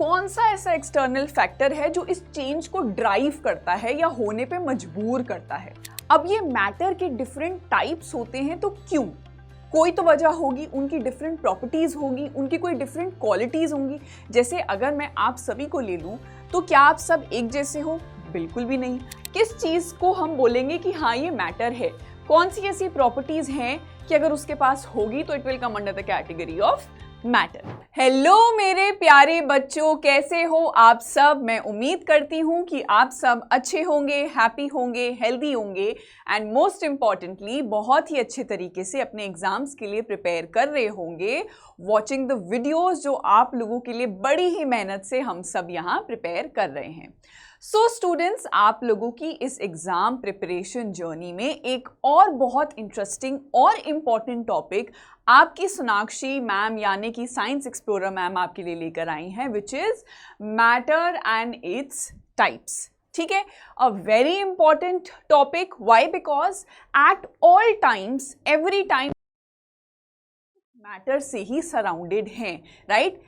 कौन सा ऐसा एक्सटर्नल फैक्टर है जो इस चेंज को ड्राइव करता है या होने पे मजबूर करता है। अब ये मैटर के डिफरेंट टाइप्स होते हैं, तो क्यों? कोई तो वजह होगी, उनकी डिफरेंट प्रॉपर्टीज होगी, उनकी कोई डिफरेंट क्वालिटीज होंगी। जैसे अगर मैं आप सभी को ले लूं तो क्या आप सब एक जैसे हो? बिल्कुल भी नहीं। किस चीज को हम बोलेंगे कि हाँ ये मैटर है? कौन सी ऐसी प्रॉपर्टीज हैं कि अगर उसके पास होगी तो it will come under the category of matter. Hello मेरे प्यारे बच्चों, कैसे हो आप सब? मैं उम्मीद करती हूँ कि आप सब अच्छे होंगे, हैप्पी होंगे, हेल्दी होंगे एंड मोस्ट इम्पॉर्टेंटली बहुत ही अच्छे तरीके से अपने एग्जाम्स के लिए प्रिपेयर कर रहे होंगे, वॉचिंग द वीडियोस जो आप लोगों के लिए बड़ी ही मेहनत से हम सब यहाँ प्रिपेयर कर रहे हैं। सो स्टूडेंट्स, आप लोगों की इस एग्जाम प्रिपरेशन जर्नी में एक और बहुत इंटरेस्टिंग और इम्पॉर्टेंट टॉपिक आपकी सोनाक्षी मैम यानी कि साइंस एक्सप्लोरर मैम आपके लिए लेकर आई हैं, which is matter and its types. ठीक है, a very important topic. Why? Because at all times, every time matter से ही सराउंडेड हैं, right?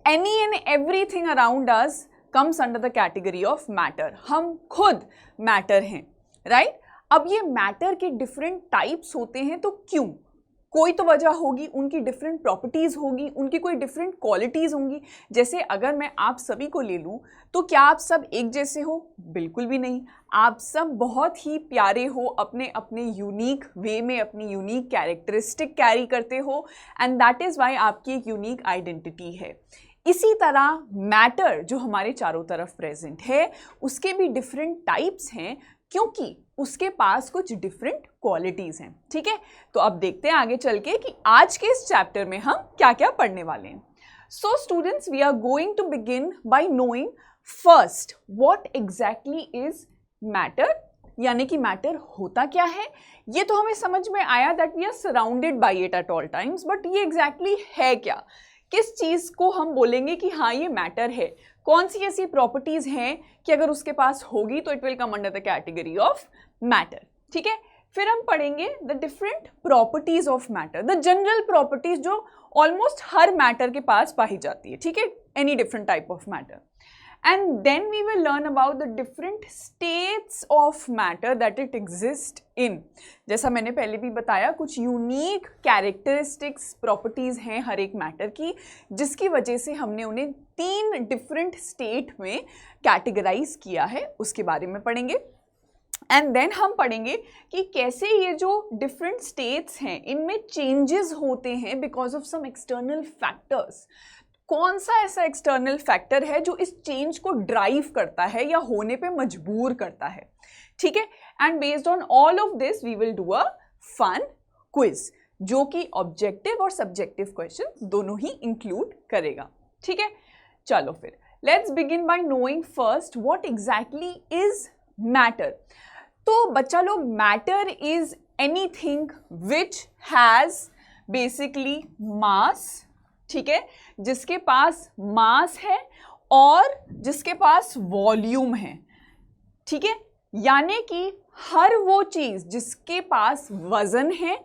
Any and everything around us comes under the category of matter। हम खुद matter हैं, right? अब ये matter के डिफरेंट टाइप्स होते हैं, तो क्यों? कोई तो वजह होगी, उनकी डिफरेंट प्रॉपर्टीज होगी, उनकी कोई डिफरेंट क्वालिटीज होंगी। जैसे अगर मैं आप सभी को ले लूं तो क्या आप सब एक जैसे हो? बिल्कुल भी नहीं। आप सब बहुत ही प्यारे हो, अपने अपने यूनिक वे में अपनी यूनिक कैरेक्टरिस्टिक कैरी करते हो एंड दैट इज वाई आपकी एक यूनिक आइडेंटिटी है। इसी तरह मैटर जो हमारे चारों तरफ प्रेजेंट है उसके भी डिफरेंट टाइप्स हैं, क्योंकि उसके पास कुछ डिफरेंट क्वालिटीज हैं। ठीक है, तो अब देखते हैं आगे चल के कि आज के इस चैप्टर में हम क्या क्या पढ़ने वाले हैं। So students, we are going to begin by knowing first what exactly is matter, यानी कि मैटर होता क्या है। ये तो हमें समझ में आया that we are surrounded by it at all times, but ये एग्जैक्टली है क्या? किस चीज को हम बोलेंगे कि हाँ ये मैटर है? कौन सी ऐसी प्रॉपर्टीज हैं कि अगर उसके पास होगी तो it will come under the category of matter. ठीक है, फिर हम पढ़ेंगे the different properties of matter, the general properties जो ऑलमोस्ट हर मैटर के पास पाई जाती है। ठीक है, any different type of matter. And then we will learn about the different states of matter that it exists in। जैसा मैंने पहले भी बताया, कुछ यूनिक कैरेक्टरिस्टिक्स प्रॉपर्टीज हैं हर एक मैटर की, जिसकी वजह से हमने उन्हें 3 डिफरेंट स्टेट में कैटेगराइज किया है, उसके बारे में पढ़ेंगे। एंड देन हम पढ़ेंगे कि कैसे ये जो डिफरेंट स्टेट्स हैं इनमें चेंजेस होते हैं because of some external factors. कौन सा ऐसा एक्सटर्नल फैक्टर है जो इस चेंज को ड्राइव करता है या होने पे मजबूर करता है। ठीक है, and based on all of this we will do a fun quiz जो कि ऑब्जेक्टिव और सब्जेक्टिव क्वेश्चन दोनों ही इंक्लूड करेगा। ठीक है, चलो फिर let's begin by knowing first what exactly is matter. तो बच्चा लोग, matter is anything which has basically mass. ठीक है, जिसके पास मास है और जिसके पास वॉल्यूम है। ठीक है, यानी कि हर वो चीज जिसके पास वजन है,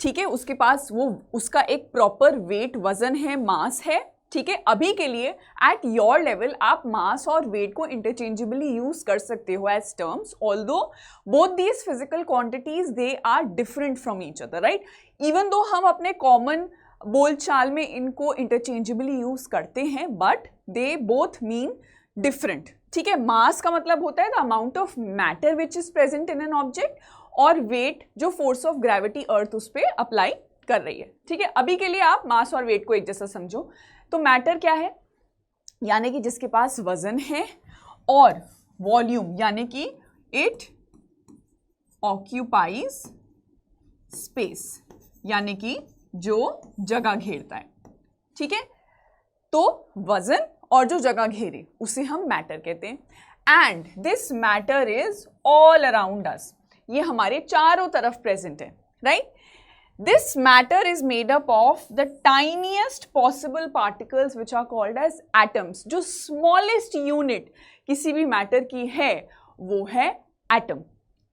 ठीक है, उसके पास वो उसका एक प्रॉपर वेट वजन है, मास है। ठीक है, अभी के लिए एट योर लेवल आप मास और वेट को इंटरचेंजेबली यूज कर सकते हो as terms, although both these physical quantities they are different from each other, right? Even though हम अपने कॉमन बोलचाल में इनको इंटरचेंजेबली यूज करते हैं, but they both mean different. ठीक है, मास का मतलब होता है the amount of matter which is present in an object, और वेट जो फोर्स ऑफ ग्रेविटी अर्थ उस पर अप्लाई कर रही है। ठीक है, अभी के लिए आप मास और वेट को एक जैसा समझो। तो मैटर क्या है? यानी कि जिसके पास वजन है, और वॉल्यूम यानी कि इट ऑक्यूपाइज स्पेस, यानी कि जो जगह घेरता है। ठीक है, तो वजन और जो जगह घेरे उसे हम मैटर कहते हैं। And this matter is all around us, ये हमारे चारों तरफ प्रेजेंट है, right? This matter is made up of the tiniest possible particles which are called as atoms. जो स्मॉलेस्ट यूनिट किसी भी मैटर की है वो है एटम।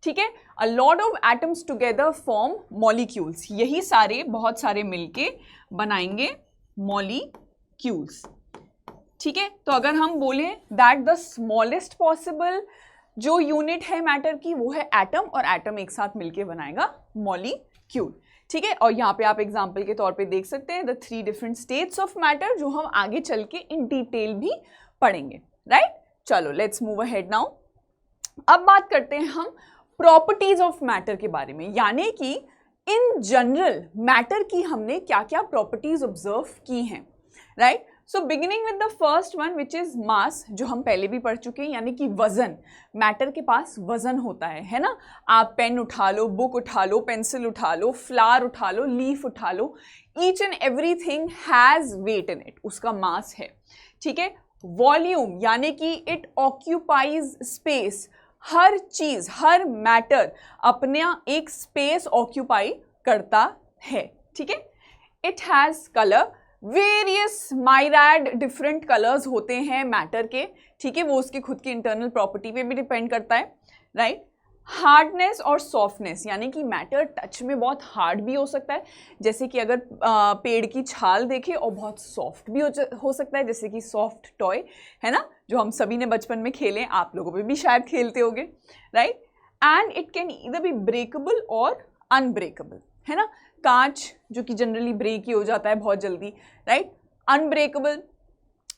ठीक है, अ lot of atoms together form molecules. यही सारे बहुत सारे मिलके बनाएंगे मॉलिक्यूल्स। ठीक है, तो अगर हम बोले दैट द स्मॉलेस्ट पॉसिबल जो यूनिट है मैटर की वो है एटम, और एटम एक साथ मिलके बनाएगा मॉलिक्यूल। ठीक है, और यहाँ पे आप एग्जाम्पल के तौर पे देख सकते हैं the 3 different states of matter, जो हम आगे चल के इन डिटेल भी पढ़ेंगे, राइट। चलो लेट्स मूव अहेड नाउ। अब बात करते हैं हम प्रॉपर्टीज ऑफ मैटर के बारे में, यानी कि इन जनरल मैटर की हमने क्या क्या प्रॉपर्टीज ऑब्जर्व की हैं, right. So beginning with the first one which is mass, जो हम पहले भी पढ़ चुके हैं, यानी कि वजन। मैटर के पास वजन होता है ना। आप पेन उठा लो, बुक उठा लो, पेंसिल उठा लो, फ्लावर उठा लो, लीफ उठा लो, each and everything has weight in it, उसका मास है। ठीक है, वॉल्यूम यानी कि इट ऑक्यूपाइज स्पेस, हर चीज हर मैटर अपना एक स्पेस ऑक्यूपाई करता है। ठीक है, it has colour, various myriad different colours होते हैं मैटर के। ठीक है, वो उसकी खुद की इंटरनल प्रॉपर्टी पे भी डिपेंड करता है, राइट। हार्डनेस और सॉफ्टनेस, यानी कि मैटर टच में बहुत हार्ड भी हो सकता है, जैसे कि अगर पेड़ की छाल देखें, और बहुत सॉफ्ट भी हो सकता है, जैसे कि सॉफ्ट टॉय है ना, जो हम सभी ने बचपन में खेले, आप लोगों पे भी शायद खेलते होंगे, right. And it can either be breakable और अनब्रेकेबल, है ना। कांच जो कि जनरली ब्रेक ही हो जाता है बहुत जल्दी, राइट। अनब्रेकेबल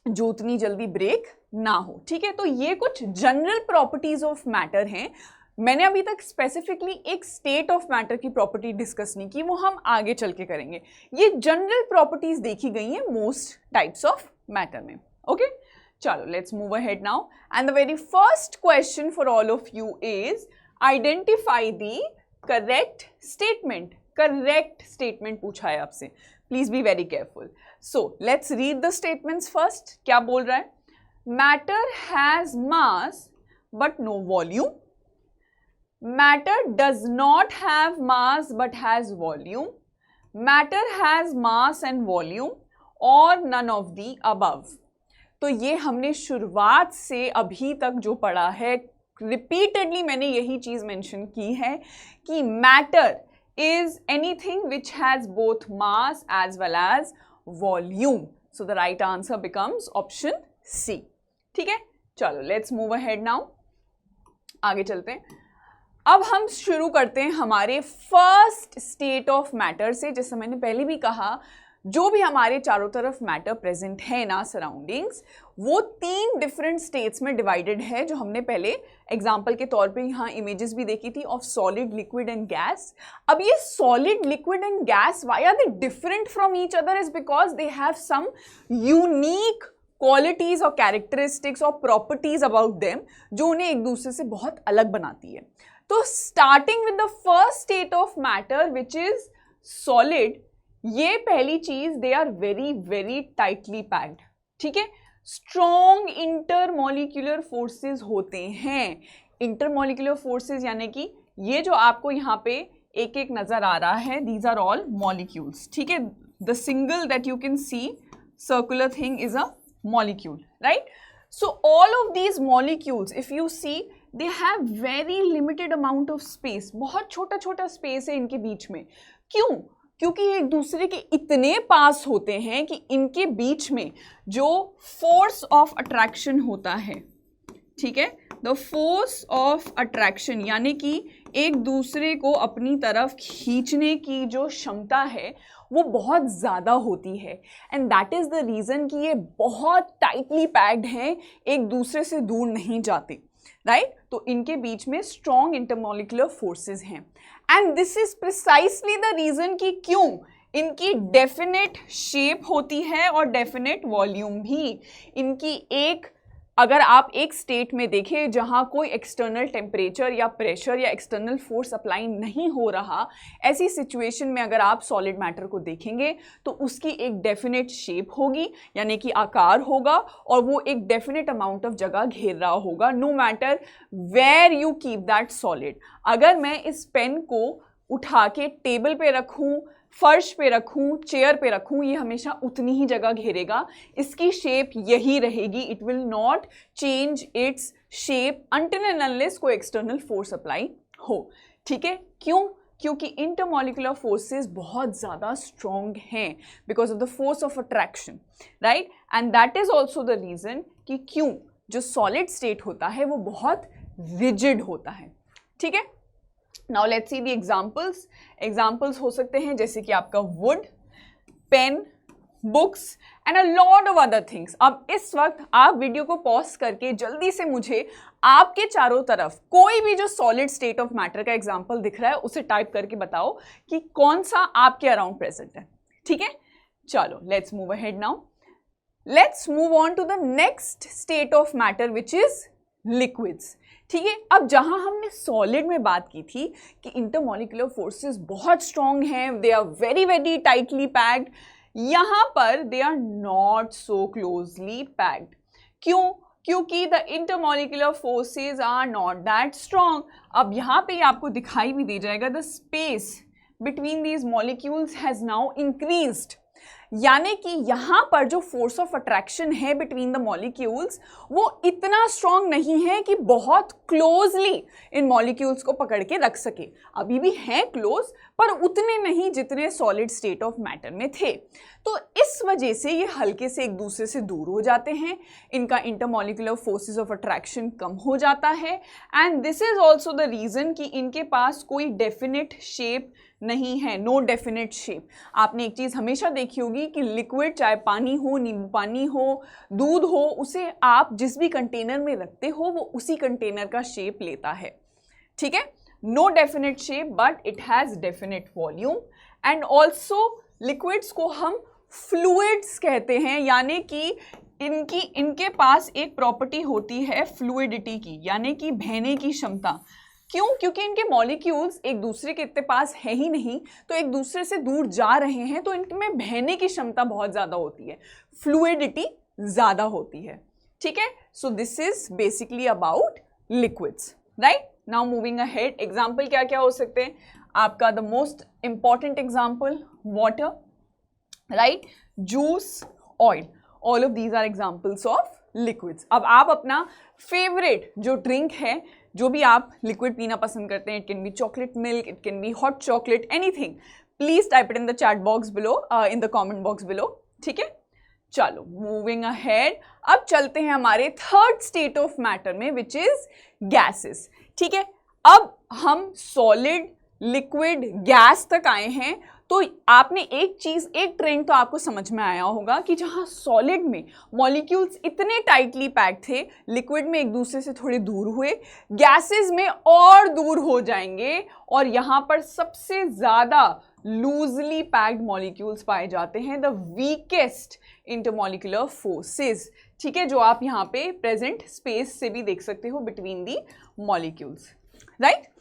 जो उतनी जल्दी ब्रेक ना हो। ठीक है, तो ये कुछ जनरल प्रॉपर्टीज ऑफ मैटर हैं। मैंने अभी तक स्पेसिफिकली एक स्टेट ऑफ मैटर की प्रॉपर्टी डिस्कस नहीं की, वो हम आगे चल के करेंगे। ये जनरल प्रॉपर्टीज देखी गई हैं मोस्ट टाइप्स ऑफ मैटर में। ओके, चलो let's move ahead now, and the very first question for all of you is identify the correct statement. Correct statement पूछा है आपसे, please be very careful. So let's read the statements first. क्या बोल रहा है? Matter has mass but no volume, matter does not have mass but has volume, matter has mass and volume, or none of the above। तो ये हमने शुरुआत से अभी तक जो पढ़ा है, रिपीटेडली मैंने यही चीज मेंशन की है कि matter is anything which has both mass as well as volume. So the right answer becomes option C. ठीक है, चलो लेट्स मूव अहेड नाउ, आगे चलते हैं। अब हम शुरू करते हैं हमारे फर्स्ट स्टेट ऑफ मैटर से। जैसे मैंने पहले भी कहा, जो भी हमारे चारों तरफ मैटर प्रेजेंट है ना सराउंडिंग्स, वो 3 डिफरेंट स्टेट्स में डिवाइडेड है, जो हमने पहले एग्जांपल के तौर पे यहाँ इमेजेस भी देखी थी of solid, liquid and gas. अब ये solid, liquid and gas, why are they different from each other? Is because they have some unique qualities और कैरेक्टरिस्टिक्स और प्रॉपर्टीज अबाउट देम, जो उन्हें एक दूसरे से बहुत अलग बनाती है। तो starting with the first state of matter which is solid, ये पहली चीज, they are very very tightly packed. ठीक है, स्ट्रॉन्ग इंटरमॉलिक्यूलर फोर्सेस होते हैं। इंटरमॉलिक्यूलर फोर्सेस यानी कि ये जो आपको यहाँ पे एक एक नजर आ रहा है, दीज आर ऑल मॉलिक्यूल्स। ठीक है, the single that you can see circular thing is a molecule, right? So all of these molecules, if you see, they have very limited amount of space. बहुत छोटा छोटा space है इनके बीच में। क्यों? क्योंकि एक दूसरे के इतने पास होते हैं कि इनके बीच में जो force of attraction होता है, ठीक है, the force of attraction यानी कि एक दूसरे को अपनी तरफ खींचने की जो क्षमता है वो बहुत ज़्यादा होती है, and that is the reason कि ये बहुत टाइटली पैक्ड हैं, एक दूसरे से दूर नहीं जाते, राइट? तो इनके बीच में स्ट्रॉन्ग इंटरमॉलिक्यूलर फोर्सेस हैं, and this is precisely the reason कि क्यों इनकी डेफिनेट शेप होती है और डेफिनेट वॉल्यूम भी। इनकी एक, अगर आप एक स्टेट में देखें जहां कोई एक्सटर्नल टेम्परेचर या प्रेशर या एक्सटर्नल फोर्स अप्लाई नहीं हो रहा, ऐसी सिचुएशन में अगर आप सॉलिड मैटर को देखेंगे तो उसकी एक डेफिनेट शेप होगी, यानी कि आकार होगा, और वो एक डेफिनेट अमाउंट ऑफ जगह घेर रहा होगा, no matter where you keep that solid. अगर मैं इस पेन को उठा के टेबल पे रखूं, फर्श पे रखूं, चेयर पे रखूं, ये हमेशा उतनी ही जगह घेरेगा, इसकी शेप यही रहेगी, it will not change its shape until and unless कोई एक्सटर्नल फोर्स अप्लाई हो। ठीक है, क्यों? क्योंकि इंटरमॉलिक्यूलर फोर्सेस बहुत ज़्यादा स्ट्रॉन्ग हैं because of the force of attraction, right? And that is also the reason कि क्यों जो सॉलिड स्टेट होता है वो बहुत रिजिड होता है। ठीक है, now let's see the examples. Examples हो सकते हैं जैसे कि आपका wood, pen, books and a lot of other things. अब इस वक्त आप वीडियो को पॉज करके जल्दी से मुझे आपके चारों तरफ कोई भी जो सॉलिड स्टेट ऑफ मैटर का एग्जांपल दिख रहा है उसे टाइप करके बताओ कि कौन सा आपके अराउंड प्रेजेंट है। ठीक है, चलो let's move ahead now. Let's move on to the next state of matter which is liquids. ठीक है, अब जहां हमने सॉलिड में बात की थी कि इंटरमॉलिक्यूलर फोर्सेस बहुत स्ट्रॉन्ग हैं, they are very very tightly packed, यहां पर they are not so closely packed. क्यों? क्योंकि the intermolecular forces are not that strong. अब यहां पे आपको दिखाई भी दे जाएगा the space between these molecules has now increased, यानी कि यहां पर जो फोर्स ऑफ अट्रैक्शन है बिटवीन द मॉलिक्यूल्स वो इतना स्ट्रॉन्ग नहीं है कि बहुत क्लोजली इन मॉलिक्यूल्स को पकड़ के रख सके। अभी भी हैं क्लोज पर उतने नहीं जितने सॉलिड स्टेट ऑफ मैटर में थे। तो इस वजह से ये हल्के से एक दूसरे से दूर हो जाते हैं, इनका इंटरमॉलिक्यूलर फोर्सेस ऑफ अट्रैक्शन कम हो जाता है and this is also the reason कि इनके पास कोई डेफिनेट शेप नहीं है, नो डेफिनेट शेप। आपने एक चीज हमेशा देखी होगी कि लिक्विड, चाहे पानी हो, नींबू पानी हो, दूध हो, उसे आप जिस भी कंटेनर में रखते हो वो उसी कंटेनर का शेप लेता है। ठीक है, no definite shape but it has definite volume. And also liquids को हम फ्लूइड्स कहते हैं, यानी कि इनके पास एक प्रॉपर्टी होती है फ्लूइडिटी की, यानी कि बहने की क्षमता। क्यों? क्योंकि इनके मॉलिक्यूल्स एक दूसरे के इतने पास है ही नहीं, तो एक दूसरे से दूर जा रहे हैं, तो इनमें बहने की क्षमता बहुत ज़्यादा होती है, फ्लूइडिटी ज़्यादा होती है। ठीक है, so this is basically about liquids, right. Now moving ahead, example क्या क्या हो सकते हैं आपका? The most important example water, right, juice, oil, all of these are examples of liquids. अब आप अपना फेवरेट जो ड्रिंक है, जो भी आप लिक्विड पीना पसंद करते हैं, it can be chocolate milk, it can be hot chocolate, anything, please type it in the chat box below, in the comment box below. ठीक है, चलो मूविंग अहेड, अब चलते हैं हमारे थर्ड स्टेट ऑफ मैटर में विच इज गैसेस। ठीक है, अब हम सॉलिड, लिक्विड, गैस तक आए हैं, तो आपने एक चीज, एक ट्रेंड तो आपको समझ में आया होगा कि जहां सॉलिड में मॉलिक्यूल्स इतने टाइटली पैक्ड थे, लिक्विड में एक दूसरे से थोड़े दूर हुए, गैसेस में और दूर हो जाएंगे और यहां पर सबसे ज्यादा लूजली पैक्ड मॉलिक्यूल्स पाए जाते हैं, द वीकेस्ट इंटरमॉलिक्यूलर फोर्सेस। ठीक है, जो आप यहाँ पे प्रेजेंट स्पेस से भी देख सकते हो बिटवीन दी मॉलिक्यूल्स, राइट।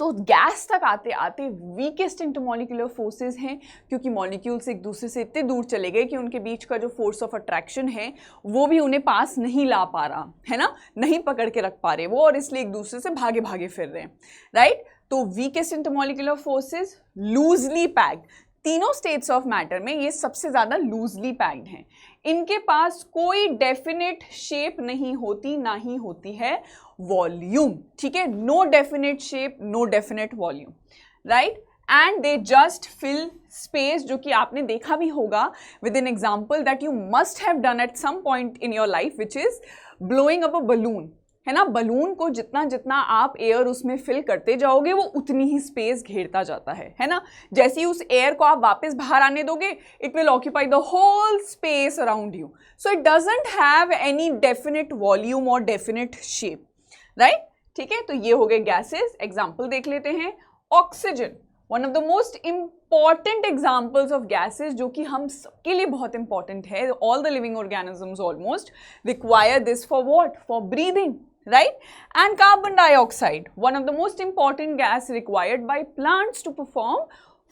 तो गैस तक आते आते वीकेस्ट इंटरमॉलिक्यूलर फोर्सेस हैं, क्योंकि मॉलिक्यूल्स एक दूसरे से इतने दूर चले गए कि उनके बीच का जो फोर्स ऑफ अट्रैक्शन है वो भी उन्हें पास नहीं ला पा रहा है ना, नहीं पकड़ के रख पा रहे वो, और इसलिए एक दूसरे से भागे भागे फिर रहे हैं, राइट। तो weakest intermolecular forces, loosely packed, तीनों स्टेट्स ऑफ मैटर में ये सबसे ज्यादा लूजली पैक्ड हैं। इनके पास कोई डेफिनेट शेप नहीं होती, ना ही होती है वॉल्यूम। ठीक है, no definite shape, no definite volume, right. And they just fill space, जो कि आपने देखा भी होगा with an example that you must have done at some point in your life, which is blowing up a balloon, है ना। Balloon को जितना जितना आप एयर उसमें फिल करते जाओगे वो उतनी ही स्पेस घेरता जाता है ना। जैसे ही उस एयर को आप वापस बाहर आने दोगे, it will occupy the whole space around you, so it doesn't have any definite volume और डेफिनेट शेप, राइट। ठीक है, तो ये हो गए गैसेस। एग्जाम्पल देख लेते हैं, oxygen, one of the most important examples of gases, जो कि हम सबके लिए बहुत इंपॉर्टेंट है। All the living organisms almost require this for what? For breathing, right? And carbon dioxide, one of the most important gas required by plants to perform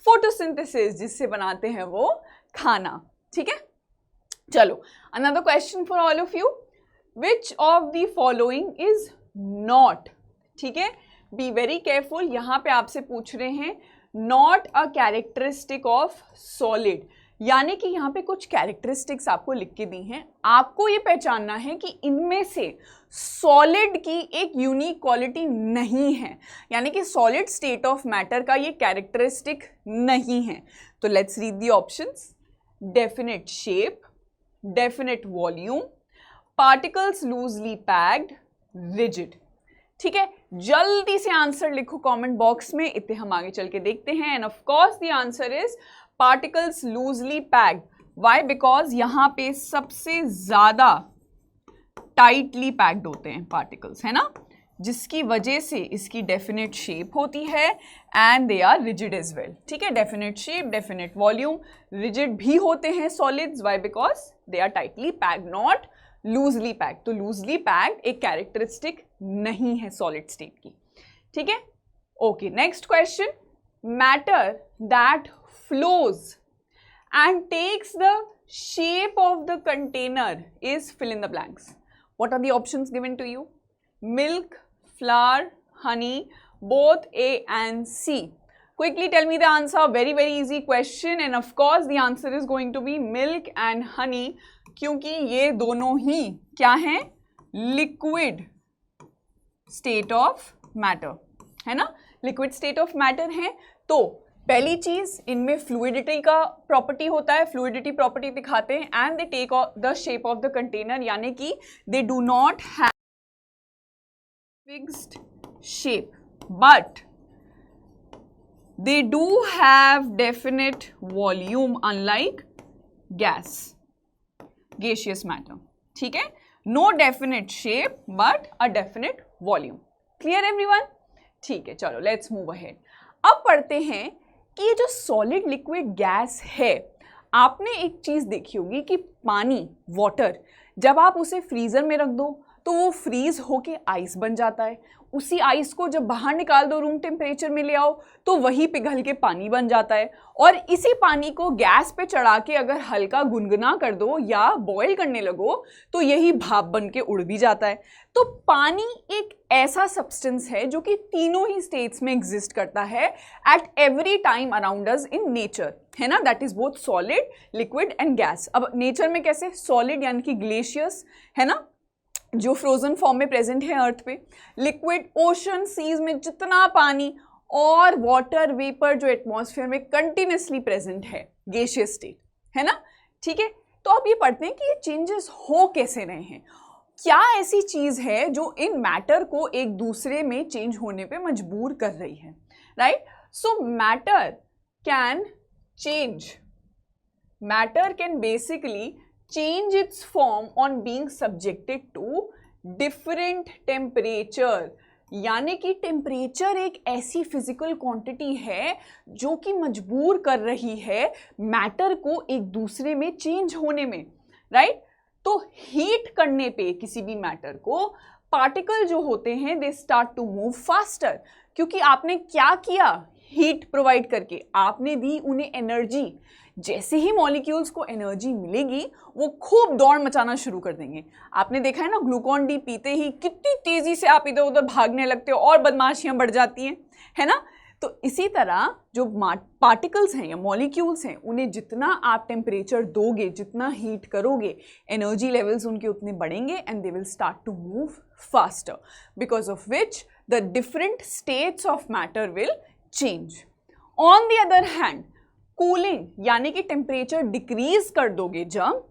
photosynthesis, जिससे बनाते हैं वो खाना। ठीक है, चलो another question for all of you, which of the following is not, ठीक है, be very careful, यहाँ पे आपसे पूछ रहे हैं not a characteristic of solid, यानी कि यहाँ पे कुछ कैरेक्टरिस्टिक्स आपको लिख के दी हैं, आपको ये पहचानना है कि इनमें से सॉलिड की एक यूनिक क्वालिटी नहीं है, यानी कि सॉलिड स्टेट ऑफ मैटर का ये कैरेक्टरिस्टिक नहीं है। तो let's read the options, definite shape, definite volume, particles loosely packed, rigid. ठीक है, जल्दी से आंसर लिखो कमेंट बॉक्स में, इतने हम आगे चल के देखते हैं. End of course the answer is particles loosely packed. Why? Because यहाँ पे सबसे ज्यादा टाइटली पैक्ड होते हैं पार्टिकल्स, है ना, जिसकी वजह से इसकी डेफिनेट शेप होती है and they are rigid as well. ठीक है, definite shape, definite volume, rigid भी होते हैं solids. Why? Because they are tightly packed, not loosely packed. तो लूजली पैक्ड एक कैरेक्टरिस्टिक नहीं है सॉलिड स्टेट की. ठीक है, okay. Next question. Matter that flows and takes the shape of the container is fill in the blanks. What are the options given to you? Milk, flour, honey, both A and C. Quickly tell me the answer. Very very easy question and of course the answer is going to be milk and honey, क्योंकि ये दोनों ही क्या हैं? Liquid state of matter, है ना, liquid state of matter है. तो पहली चीज, इनमें फ्लूइडिटी का प्रॉपर्टी होता है, फ्लूइडिटी प्रॉपर्टी दिखाते हैं. And they take the shape of the container, यानी कि they do not have fixed shape but they do have definite volume unlike gas, gaseous matter. ठीक है, no definite shape but a definite volume. Clear everyone? ठीक है, चलो let's move ahead. अब पढ़ते हैं कि ये जो सॉलिड लिक्विड गैस है, आपने एक चीज़ देखी होगी कि पानी, वाटर, जब आप उसे फ्रीज़र में रख दो तो वो फ्रीज होके आइस बन जाता है. उसी आइस को जब बाहर निकाल दो, रूम टेम्परेचर में ले आओ, तो वही पिघल के पानी बन जाता है. और इसी पानी को गैस पे चढ़ा के अगर हल्का गुनगुना कर दो या बॉईल करने लगो तो यही भाप बन के उड़ भी जाता है. तो पानी एक ऐसा सब्सटेंस है जो कि तीनों ही स्टेट्स में एग्जिस्ट करता है at every time around us in nature, है ना. That is both solid, liquid and gas. अब नेचर में कैसे? सॉलिड यानी कि ग्लेशियर्स, है ना, जो फ्रोजन फॉर्म में प्रेजेंट है अर्थ पे. लिक्विड, ओशन, सीज में जितना पानी, और वाटर वेपर जो एटमॉस्फेयर में कंटिन्यूसली प्रेजेंट है, गैसियस स्टेट, है ना. ठीक है, तो अब ये पढ़ते हैं कि ये चेंजेस हो कैसे रहे हैं. क्या ऐसी चीज है जो इन मैटर को एक दूसरे में चेंज होने पे मजबूर कर रही है, right. So matter can change, matter can basically change its form on being subjected to different temperature. यानी कि टेम्परेचर एक ऐसी फिजिकल क्वांटिटी है जो कि मजबूर कर रही है मैटर को एक दूसरे में चेंज होने में, राइट. तो हीट करने पे किसी भी मैटर को पार्टिकल जो होते हैं they start to move faster, क्योंकि आपने क्या किया? हीट प्रोवाइड करके आपने दी उन्हें एनर्जी. जैसे ही मॉलिक्यूल्स को एनर्जी मिलेगी वो खूब दौड़ मचाना शुरू कर देंगे. आपने देखा है ना, ग्लूकॉन डी पीते ही कितनी तेजी से आप इधर उधर भागने लगते हो और बदमाशियां बढ़ जाती हैं, है ना. तो इसी तरह जो पार्टिकल्स हैं या मॉलिक्यूल्स हैं, उन्हें जितना आप टेम्परेचर दोगे, जितना हीट करोगे, एनर्जी लेवल्स उनके उतने बढ़ेंगे and they will start to move faster, because of which the different states of matter will change. On the other hand, cooling यानी कि टेम्परेचर डिक्रीज कर दोगे जब,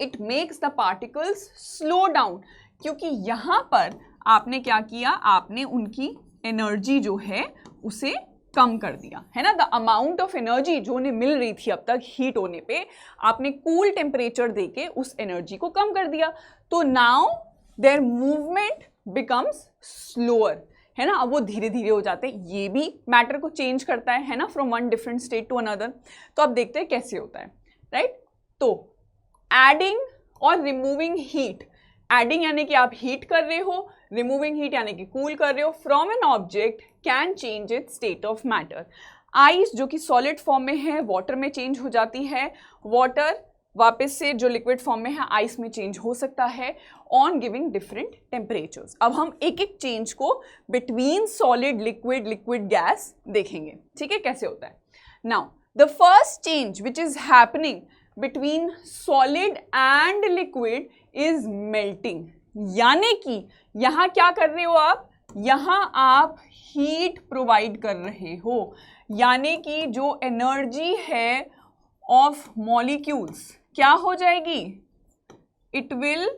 it makes the particles slow down, क्योंकि यहां पर आपने क्या किया? आपने उनकी एनर्जी जो है उसे कम कर दिया, है ना. द अमाउंट ऑफ एनर्जी जो उन्हें मिल रही थी अब तक हीट होने पे, आपने कूल टेम्परेचर देके उस एनर्जी को कम कर दिया. तो now there movement becomes slower, है ना. अब वो धीरे धीरे हो जाते हैं. ये भी मैटर को चेंज करता है ना, from one different state to another. तो अब देखते हैं कैसे होता है, राइट. तो एडिंग और रिमूविंग हीट, एडिंग यानी कि आप हीट कर रहे हो, रिमूविंग हीट यानी कि कूल कर रहे हो from an object, can change it's state of matter. Ice जो कि सॉलिड फॉर्म में है वाटर में चेंज हो जाती है, वाटर वापस से जो लिक्विड फॉर्म में है आइस में चेंज हो सकता है ऑन गिविंग डिफरेंट टेम्परेचर्स. अब हम एक एक चेंज को between solid, liquid, liquid gas देखेंगे. ठीक है, कैसे होता है. Now the first change which is happening between solid and liquid is melting. यानी कि यहां क्या कर रहे हो आप? यहां आप हीट प्रोवाइड कर रहे हो, यानी कि जो एनर्जी है ऑफ मॉलिक्यूल्स क्या हो जाएगी? it will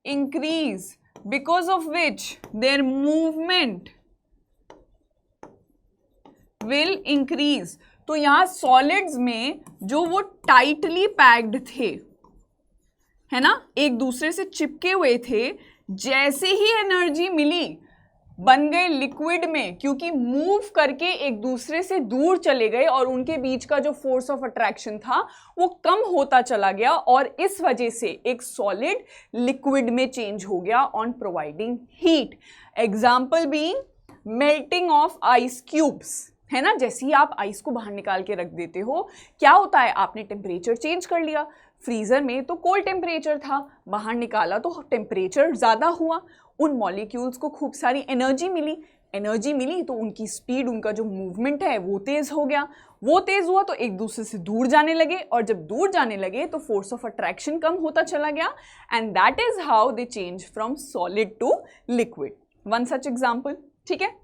increase, because of which their movement will increase। तो यहां सॉलिड्स में जो वो टाइटली पैक्ड थे, है ना, एक दूसरे से चिपके हुए थे, जैसे ही एनर्जी मिली बन गए लिक्विड में, क्योंकि मूव करके एक दूसरे से दूर चले गए और उनके बीच का जो फोर्स ऑफ अट्रैक्शन था वो कम होता चला गया, और इस वजह से एक सॉलिड लिक्विड में चेंज हो गया on providing heat. Example being melting of ice cubes, है ना, जैसे ही आप आइस को बाहर निकाल के रख देते हो, क्या होता है, आपने टेम्परेचर चेंज कर लिया। फ्रीजर में तो कोल्ड टेम्परेचर था, बाहर निकाला तो टेम्परेचर ज़्यादा हुआ, उन मॉलिक्यूल्स को खूब सारी एनर्जी मिली तो उनकी स्पीड, उनका जो मूवमेंट है वो तेज़ हो गया। वो तेज़ हुआ तो एक दूसरे से दूर जाने लगे, और जब दूर जाने लगे तो फोर्स ऑफ अट्रैक्शन कम होता चला गया, and that is how they change from solid to liquid. One such example, ठीक है।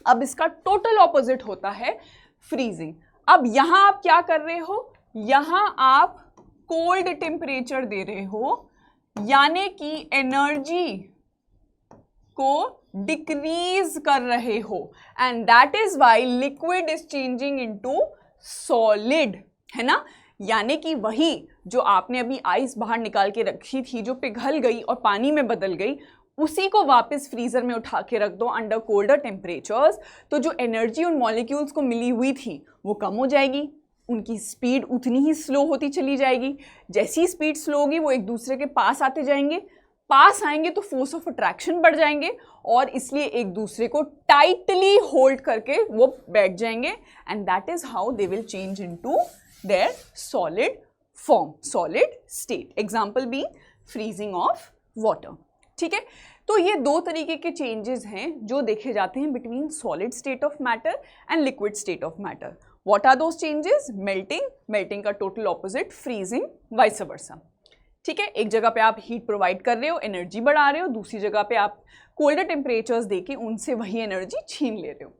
अब इसका टोटल ऑपोजिट होता है फ्रीजिंग। अब यहां आप क्या कर रहे हो, यहां आप कोल्ड टेम्परेचर दे रहे हो, यानी कि एनर्जी को डिक्रीज कर रहे हो, and that is why liquid is changing into solid, है ना। यानी कि वही जो आपने अभी आइस बाहर निकाल के रखी थी, जो पिघल गई और पानी में बदल गई, उसी को वापस फ्रीजर में उठा के रख दो अंडर कोल्डर टेम्परेचर्स, तो जो एनर्जी उन मॉलिक्यूल्स को मिली हुई थी वो कम हो जाएगी, उनकी स्पीड उतनी ही स्लो होती चली जाएगी। जैसी स्पीड स्लो होगी वो एक दूसरे के पास आते जाएंगे, पास आएंगे तो फोर्स ऑफ अट्रैक्शन बढ़ जाएंगे, और इसलिए एक दूसरे को टाइटली होल्ड करके वो बैठ जाएंगे, and that is how they will change into their solid form, solid state. Example be freezing of water, ठीक है। तो ये दो तरीके के चेंजेस हैं जो देखे जाते हैं between solid state of matter and liquid state of matter. What are those changes? Melting का total opposite freezing, vice versa, ठीक है। एक जगह पे आप हीट प्रोवाइड कर रहे हो, एनर्जी बढ़ा रहे हो, दूसरी जगह पे आप कोल्डर टेम्परेचर्स देके उनसे वही एनर्जी छीन ले रहे हो,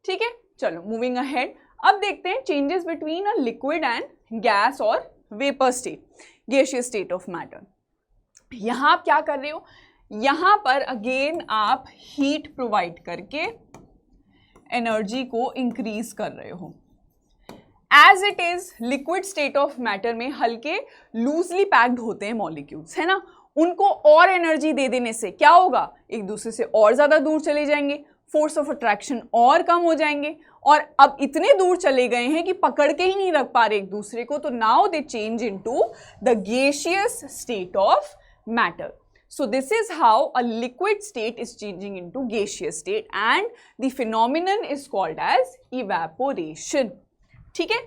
ठीक है। चलो मूविंग अहेड, अब देखते हैं changes between a liquid and gas और vapour state, gaseous state of matter. यहाँ आप क्या कर रहे हो, यहाँ पर अगेन आप हीट प्रोवाइड करके एनर्जी को इंक्रीज कर रहे हो। As it is liquid state of matter में हल्के लूजली पैक्ड होते हैं मॉलिक्यूल्स, है ना, उनको और एनर्जी दे देने से क्या होगा, एक दूसरे से और ज्यादा दूर चले जाएंगे, फोर्स ऑफ अट्रैक्शन और कम हो जाएंगे, और अब इतने दूर चले गए हैं कि पकड़ के ही नहीं रख पा रहे एक दूसरे को, तो now they change into the gaseous state of matter. So this is how a liquid state is changing into gaseous state, and the phenomenon is called as evaporation, ठीक है।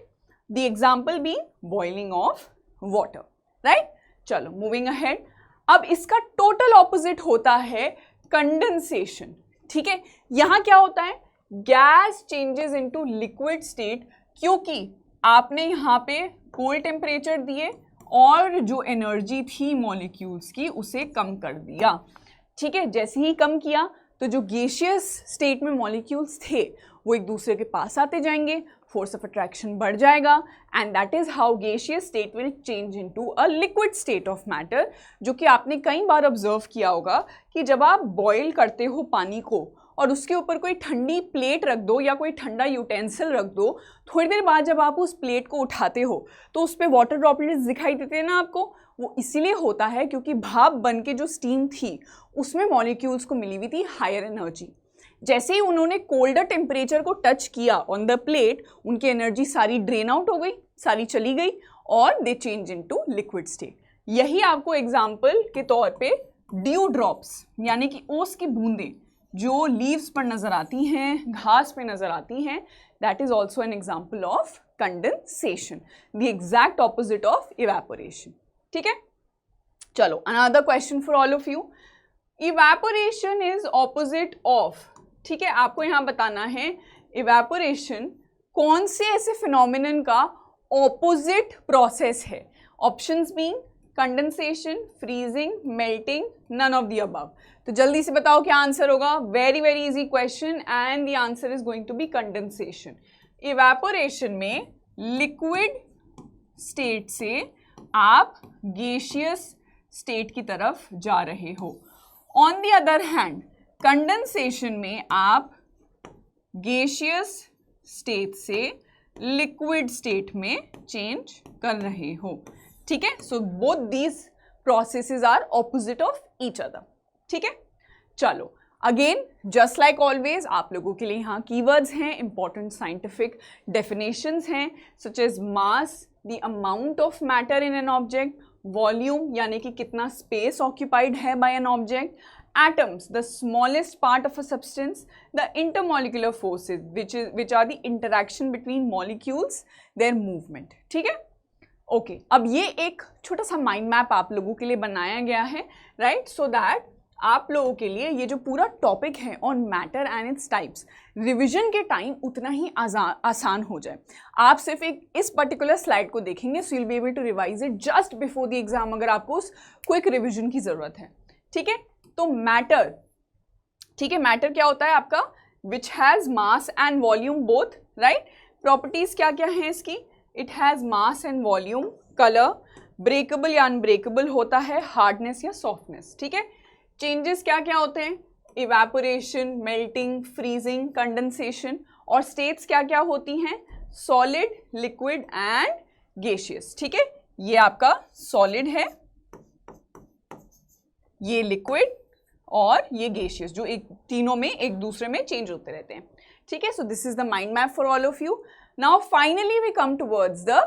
The example being boiling of water, right? चलो moving ahead, अब इसका total opposite होता है condensation, ठीक है। यहाँ क्या होता है, gas changes into liquid state, क्योंकि आपने यहाँ पे cold temperature दिए और जो एनर्जी थी मॉलिक्यूल्स की उसे कम कर दिया, ठीक है। जैसे ही कम किया तो जो गैसियस स्टेट में मॉलिक्यूल्स थे वो एक दूसरे के पास आते जाएंगे, फोर्स ऑफ अट्रैक्शन बढ़ जाएगा, and that is how gaseous state will change into a liquid state of matter. जो कि आपने कई बार ऑब्जर्व किया होगा कि जब आप बॉयल करते हो पानी को और उसके ऊपर कोई ठंडी प्लेट रख दो या कोई ठंडा यूटेंसिल रख दो, थोड़ी देर बाद जब आप उस प्लेट को उठाते हो तो उस पर वाटर ड्रॉपलेट्स दिखाई देते हैं ना आपको। वो इसीलिए होता है क्योंकि भाप बन के जो स्टीम थी उसमें मॉलिक्यूल्स को मिली हुई थी हायर एनर्जी। जैसे ही उन्होंने कोल्डर टेम्परेचर को टच किया ऑन द प्लेट, उनकी एनर्जी सारी ड्रेन आउट हो गई, सारी चली गई, और दे चेंज इनटू लिक्विड स्टेट। यही आपको एग्जाम्पल के तौर पे ड्यू ड्रॉप्स यानी कि ओस की बूंदें जो लीव्स पर नजर आती हैं, घास पे नजर आती हैं, that is also an example of condensation, the exact opposite of evaporation, ठीक है। चलो another question for all of you, evaporation is opposite of, ठीक है। आपको यहाँ बताना है इवेपोरेशन कौन से ऐसे फिनोमिनन का ऑपोजिट प्रोसेस है। Options being condensation, freezing, melting, none of the above. तो जल्दी से बताओ क्या आंसर होगा। Very very easy question, and the answer is going to be condensation. Evaporation में लिक्विड स्टेट से आप गैसियस स्टेट की तरफ जा रहे हो। On the other hand condensation में आप गैसियस स्टेट से लिक्विड स्टेट में चेंज कर रहे हो, ठीक है। So both these processes are opposite of each other, ठीक है। चलो अगेन जस्ट लाइक ऑलवेज आप लोगों के लिए यहाँ कीवर्ड्स हैं, इंपॉर्टेंट साइंटिफिक डेफिनेशंस हैं, such as mass, the amount of matter in an object, volume यानी कि कितना स्पेस ऑक्यूपाइड है by an object, atoms, the smallest part of a substance, the intermolecular forces which are the interaction between molecules, their movement, ठीक है। Okay, अब ये एक छोटा सा माइंड मैप आप लोगों के लिए बनाया गया है, राइट, सो दैट आप लोगों के लिए ये जो पूरा टॉपिक है on matter and its types, revision के टाइम उतना ही आसान हो जाए। आप सिर्फ एक इस पर्टिकुलर स्लाइड को देखेंगे, so you will be able to revise it just before the exam, अगर आपको उस क्विक रिविजन की जरूरत है, ठीक है। तो मैटर, ठीक है, मैटर क्या होता है आपका, which has mass and volume both, right. Properties क्या क्या हैं इसकी, it has mass and volume, colour, breakable या अनब्रेकेबल होता है, हार्डनेस या सॉफ्टनेस, ठीक है। चेंजेस क्या क्या होते हैं, इवेपोरेशन, मेल्टिंग, फ्रीजिंग, कंडेंसेशन, और स्टेट्स क्या क्या होती हैं, सॉलिड, लिक्विड एंड गैसियस, ठीक है। ये आपका सॉलिड है, ये लिक्विड और ये गैसियस, जो एक तीनों में एक दूसरे में चेंज होते रहते हैं, ठीक है। So this is the mind map for all of you. Now finally we come towards the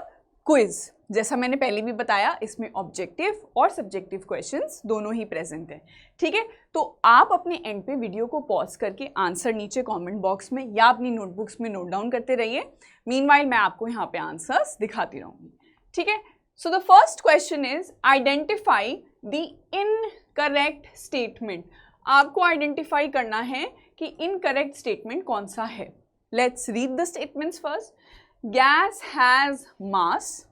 quiz. जैसा मैंने पहले भी बताया, इसमें ऑब्जेक्टिव और सब्जेक्टिव क्वेश्चंस दोनों ही प्रेजेंट हैं, ठीक है। तो आप अपने एंड पे वीडियो को पॉज करके आंसर नीचे कमेंट बॉक्स में या अपनी नोटबुक्स में नोट डाउन करते रहिए। मीनवाइल मैं आपको यहाँ पे आंसर्स दिखाती रहूँगी, ठीक है। So the first question is identify the incorrect statement. आपको आइडेंटिफाई करना है कि इनकरेक्ट स्टेटमेंट कौन सा है। Let's read the statements first. Gas has mass,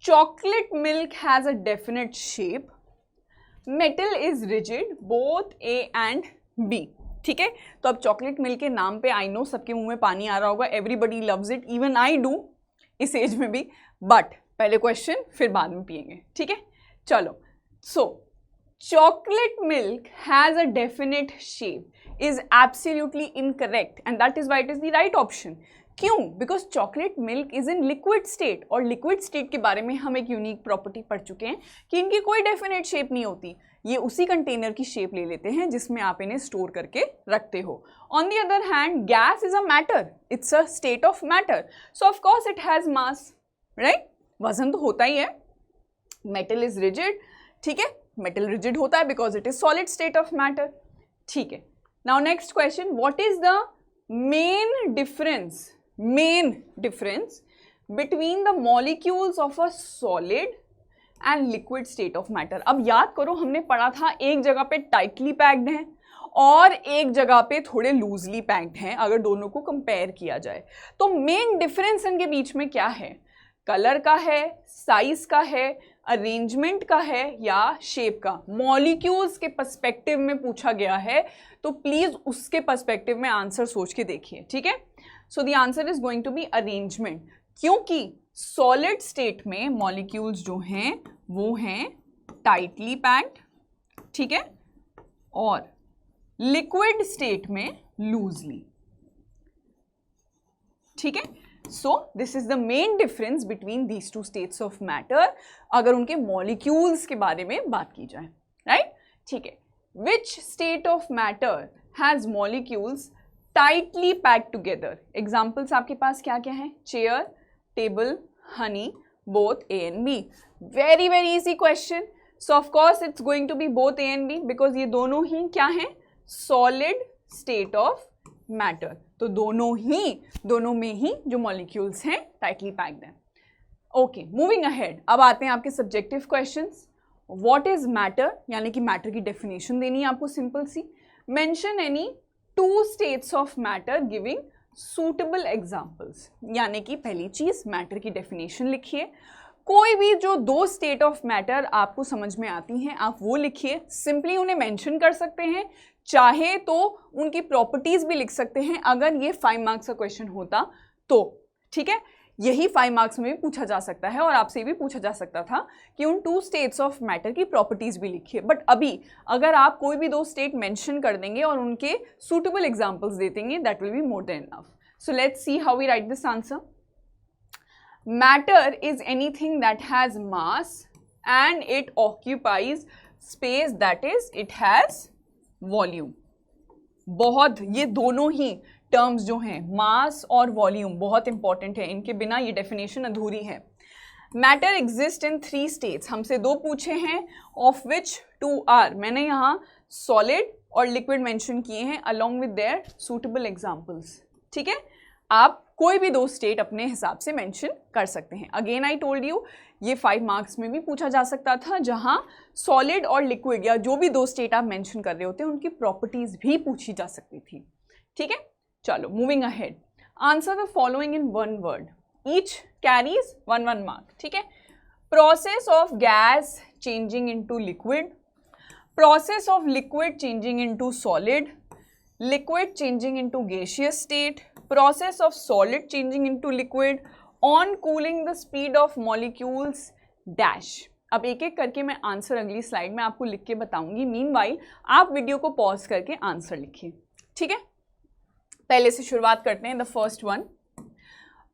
chocolate milk has a definite shape, metal is rigid, both A and B, ठीक है। तो अब चॉकलेट मिल्क के नाम पे आई नो सबके मुंह में पानी आ रहा होगा, everybody loves it, even I do इस एज में भी, बट पहले क्वेश्चन फिर बाद में पिएंगे, ठीक है। चलो, सो chocolate milk has a definite shape is absolutely incorrect and that is why it is the right option. क्यों? Because chocolate milk is in liquid state, और liquid state के बारे में हम एक यूनिक प्रॉपर्टी पढ़ चुके हैं कि इनकी कोई डेफिनेट शेप नहीं होती, ये उसी कंटेनर की शेप ले लेते हैं जिसमें आप इन्हें स्टोर करके रखते हो। On the other hand gas is a matter, it's a state of matter, so of course it has mass, right, वजन तो होता ही है। मेटल इज रिजिड, ठीक है, मेटल रिजिड होता है because it is solid state of matter, ठीक है। Now next question, what is the main difference between the molecules of a solid and liquid state of matter. अब याद करो, हमने पढ़ा था एक जगह पे टाइटली पैक्ड हैं और एक जगह पे थोड़े लूजली पैक्ड हैं, अगर दोनों को कंपेयर किया जाए तो मेन डिफरेंस इनके बीच में क्या है, कलर का है, साइज का है, अरेंजमेंट का है या शेप का। मॉलिक्यूल्स के पर्सपेक्टिव में पूछा गया है तो प्लीज उसके पर्सपेक्टिव में आंसर सोच के देखिए, ठीक है। So the answer is going to be arrangement, क्योंकि सॉलिड स्टेट में मॉलिक्यूल्स जो हैं वो हैं टाइटली पैक्ड, ठीक है, और लिक्विड स्टेट में लूजली, ठीक है। So this is the main difference between these two states of matter, अगर उनके molecules के बारे में बात की जाए, right? ठीक है। Which state of matter has molecules tightly packed together? Examples आपके पास क्या क्या हैं? Chair, table, honey, both A and B. Very very easy question. So of course it's going to be both A and B because ये दोनों ही क्या हैं? Solid state of matter, तो दोनों में ही जो मॉलिक्यूल्स हैं टाइटली पैक्ड हैं। ओके, मूविंग अहेड, अब आते हैं आपके subjective questions. What is matter, यानी कि मैटर की डेफिनेशन देनी है आपको सिंपल सी। Mention any two states of matter giving suitable examples, यानी कि पहली चीज मैटर की डेफिनेशन लिखिए। कोई भी जो दो स्टेट ऑफ मैटर आपको समझ में आती हैं आप वो लिखिए, सिंपली उन्हें मेंशन कर सकते हैं, चाहे तो उनकी प्रॉपर्टीज भी लिख सकते हैं अगर ये 5 मार्क्स का क्वेश्चन होता तो, ठीक है। यही 5 मार्क्स में भी पूछा जा सकता है और आपसे भी पूछा जा सकता था कि उन 2 स्टेट्स ऑफ मैटर की प्रॉपर्टीज भी लिखिए। बट अभी अगर आप कोई भी 2 स्टेट मेंशन कर देंगे और उनके सूटेबल एग्जांपल्स दे देंगे, that will be more than enough. So let's see how we write this answer. Matter is anything that has mass and it occupies space, that is it has volume। बहुत ये दोनों ही terms जो हैं मास और volume बहुत important है, इनके बिना ये डेफिनेशन अधूरी है। मैटर एग्जिस्ट इन 3 स्टेट्स, हमसे 2 पूछे हैं ऑफ विच 2 आर, मैंने यहाँ सॉलिड और लिक्विड मेंशन किए हैं along with their suitable examples. ठीक है, आप कोई भी 2 स्टेट अपने हिसाब से मेंशन कर सकते हैं। अगेन आई टोल्ड यू ये 5 मार्क्स में भी पूछा जा सकता था, जहां सॉलिड और लिक्विड या जो भी 2 स्टेट आप मेंशन कर रहे होते हैं उनकी प्रॉपर्टीज भी पूछी जा सकती थी। ठीक है, चलो moving ahead. Answer the following in 1 word, each carries 1 mark. ठीक है, process of gas changing into liquid, process of liquid changing into solid, liquid changing into gaseous state, process of solid changing into liquid, on cooling the speed of molecules dash। अब एक एक करके मैं answer अगली slide में आपको लिख के बताऊंगी, मीनवाइल आप वीडियो को पॉज करके आंसर लिखिए। ठीक है, पहले से शुरुआत करते हैं। The first one,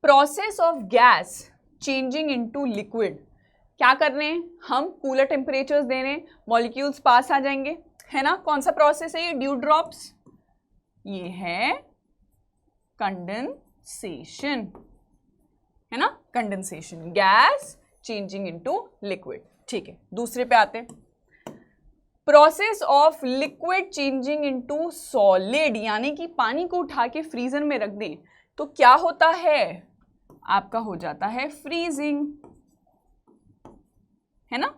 process of gas changing into liquid. क्या कर रहे हैं हम, कूलर टेम्परेचर्स दे रहे हैं, मॉलिक्यूल्स पास आ जाएंगे, है ना। कौन सा प्रोसेस है ये, ड्यू ड्रॉप्स, ये है कंडेंसेशन, है ना, condensation, gas changing into liquid. ठीक है, दूसरे पे आते हैं। Process of liquid changing into solid, यानी कि पानी को उठा के फ्रीजर में रख दें तो क्या होता है, आपका हो जाता है फ्रीजिंग, है ना,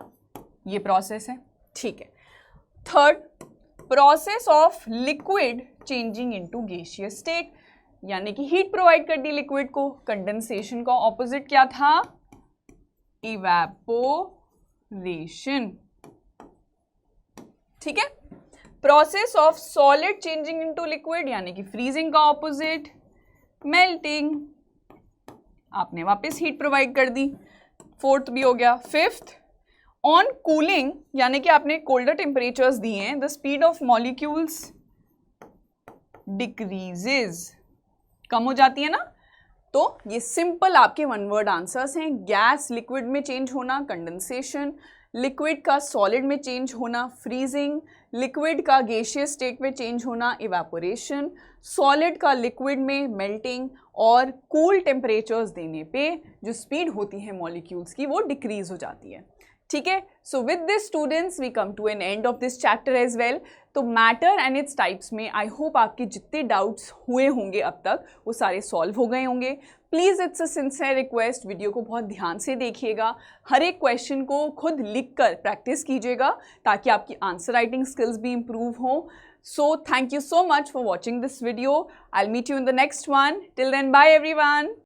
ये प्रोसेस है। ठीक है, third, process of liquid changing into gaseous state, यानी कि हीट प्रोवाइड कर दी लिक्विड को। कंडेंसेशन का ऑपोजिट क्या था, इवेपोरेशन। ठीक है, process of solid changing into liquid, यानी कि फ्रीजिंग का ऑपोजिट मेल्टिंग, आपने वापस हीट प्रोवाइड कर दी। फोर्थ भी हो गया। फिफ्थ, ऑन कूलिंग, यानी कि आपने कोल्डर टेम्परेचर्स दिए हैं, the speed of molecules decreases, कम हो जाती है ना। तो ये सिंपल आपके 1 वर्ड आंसर्स हैं। गैस लिक्विड में चेंज होना कंडेंसेशन, लिक्विड का सॉलिड में चेंज होना फ्रीजिंग, लिक्विड का गैसियस स्टेट में चेंज होना इवेपोरेशन, सॉलिड का लिक्विड में मेल्टिंग, और कूल टेम्परेचर्स देने पे जो स्पीड होती है मॉलिक्यूल्स की वो डिक्रीज हो जाती है। ठीक है, so with this students we come to an end of this chapter as well. तो मैटर एंड इट्स टाइप्स में आई होप आपके जितने डाउट्स हुए होंगे अब तक वो सारे सॉल्व हो गए होंगे। Please it's a sincere request, video को बहुत ध्यान से देखिएगा, हर एक क्वेश्चन को खुद लिख कर प्रैक्टिस कीजिएगा ताकि आपकी आंसर राइटिंग स्किल्स भी इम्प्रूव हो। So thank you so much for watching this video. I will meet you in the next one. Till then, bye everyone.